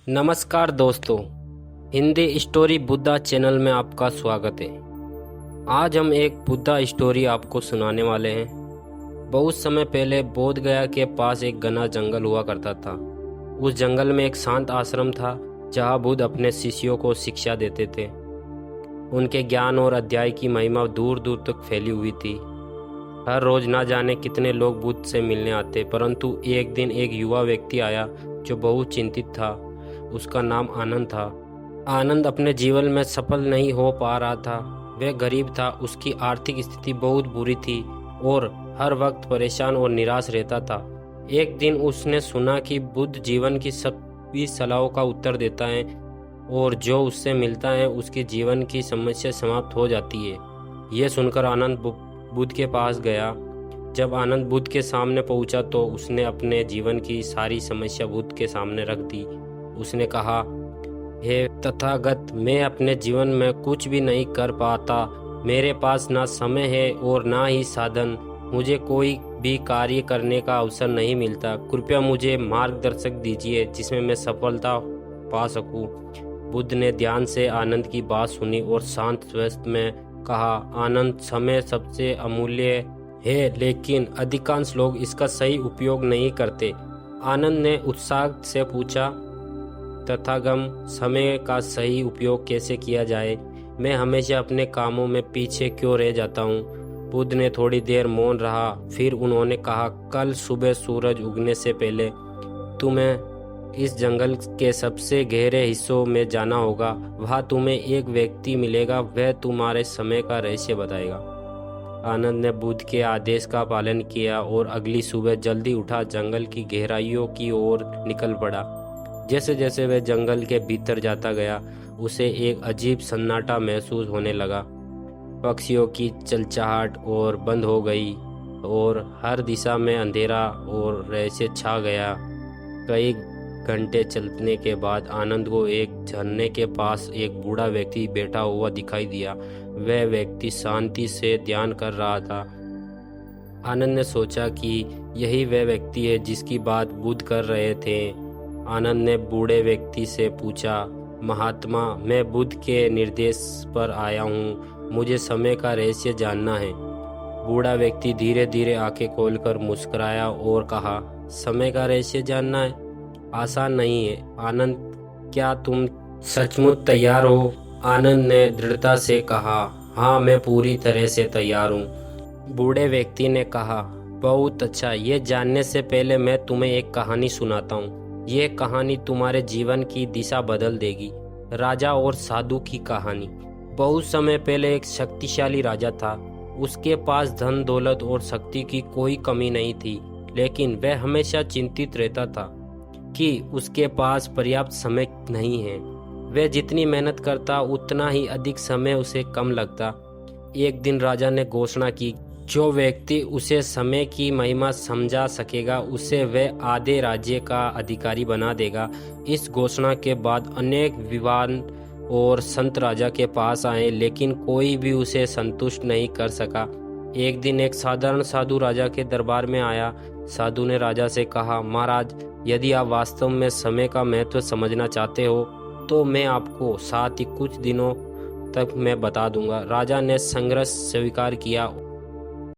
नमस्कार दोस्तों, Hindi story Buddha channel में आपका स्वागत है। आज हम एक बुद्धा स्टोरी आपको सुनाने वाले हैं। बहुत समय पहले बोध गया के पास एक घना जंगल हुआ करता था। उस जंगल में एक शांत आश्रम था जहां बुद्ध अपने शिष्यों को शिक्षा देते थे। उनके ज्ञान और अध्याय की महिमा दूर दूर तक फैली हुई थी। हर रोज ना जाने कितने लोग बुद्ध से मिलने आते, परंतु एक दिन एक युवा व्यक्ति आया जो बहुत चिंतित था। उसका नाम आनंद था। आनंद अपने जीवन में सफल नहीं हो पा रहा था। वह गरीब था, उसकी आर्थिक स्थिति बहुत बुरी थी और हर वक्त परेशान और निराश रहता था। एक दिन उसने सुना कि बुद्ध जीवन की सभी सलाहों का उत्तर देता है और जो उससे मिलता है उसके जीवन की समस्या समाप्त हो जाती है। यह सुनकर आनंद बुद्ध के पास गया। जब आनंद बुद्ध के सामने पहुंचा तो उसने अपने जीवन की सारी समस्या बुद्ध के सामने रख दी। उसने कहा, हे तथागत, मैं अपने जीवन में कुछ भी नहीं कर पाता। मेरे पास ना समय है और ना ही साधन। मुझे कोई भी कार्य करने का अवसर नहीं मिलता। कृपया मुझे मार्गदर्शक दीजिए जिसमें मैं सफलता पा सकूं। बुद्ध ने ध्यान से आनंद की बात सुनी और शांत स्वस्थ में कहा, आनंद, समय सबसे अमूल्य है, लेकिन अधिकांश लोग इसका सही उपयोग नहीं करते। आनंद ने उत्साह से पूछा, तथागम, समय का सही उपयोग कैसे किया जाए? मैं हमेशा अपने कामों में पीछे क्यों रह जाता हूँ? बुद्ध ने थोड़ी देर मौन रहा, फिर उन्होंने कहा, कल सुबह सूरज उगने से पहले तुम्हें इस जंगल के सबसे गहरे हिस्सों में जाना होगा। वहाँ तुम्हें एक व्यक्ति मिलेगा, वह तुम्हारे समय का रहस्य बताएगा। आनंद ने बुद्ध के आदेश का पालन किया और अगली सुबह जल्दी उठा जंगल की गहराइयों की ओर निकल पड़ा। जैसे जैसे वह जंगल के भीतर जाता गया, उसे एक अजीब सन्नाटा महसूस होने लगा। पक्षियों की चलचाहट और बंद हो गई और हर दिशा में अंधेरा और रहस्य छा गया। कई घंटे चलने के बाद आनंद को एक झरने के पास एक बूढ़ा व्यक्ति बैठा हुआ दिखाई दिया। वह व्यक्ति शांति से ध्यान कर रहा था। आनंद ने सोचा कि यही वह व्यक्ति है जिसकी बात बुद्ध कर रहे थे। आनंद ने बूढ़े व्यक्ति से पूछा, महात्मा, मैं बुद्ध के निर्देश पर आया हूँ। मुझे समय का रहस्य जानना है। बूढ़ा व्यक्ति धीरे धीरे आंखें खोलकर मुस्कुराया और कहा, समय का रहस्य जानना है? आसान नहीं है आनंद। क्या तुम सचमुच तैयार हो? आनंद ने दृढ़ता से कहा, हाँ, मैं पूरी तरह से तैयार हूँ। बूढ़े व्यक्ति ने कहा, बहुत अच्छा। ये जानने से पहले मैं तुम्हें एक कहानी सुनाता हूँ। ये कहानी तुम्हारे जीवन की दिशा बदल देगी। राजा और साधु की कहानी। बहुत समय पहले एक शक्तिशाली राजा था। उसके पास धन दौलत और शक्ति की कोई कमी नहीं थी, लेकिन वह हमेशा चिंतित रहता था कि उसके पास पर्याप्त समय नहीं है। वह जितनी मेहनत करता उतना ही अधिक समय उसे कम लगता। एक दिन राजा ने घोषणा की, जो व्यक्ति उसे समय की महिमा समझा सकेगा उसे वह आधे राज्य का अधिकारी बना देगा। इस घोषणा के बाद अनेक विद्वान और संत राजा के पास आए, लेकिन कोई भी उसे संतुष्ट नहीं कर सका। एक दिन एक साधारण साधु राजा के दरबार में आया। साधु ने राजा से कहा, महाराज, यदि आप वास्तव में समय का महत्व समझना चाहते हो तो मैं आपको साथ ही कुछ दिनों तक मैं बता दूंगा। राजा ने संघर्ष स्वीकार किया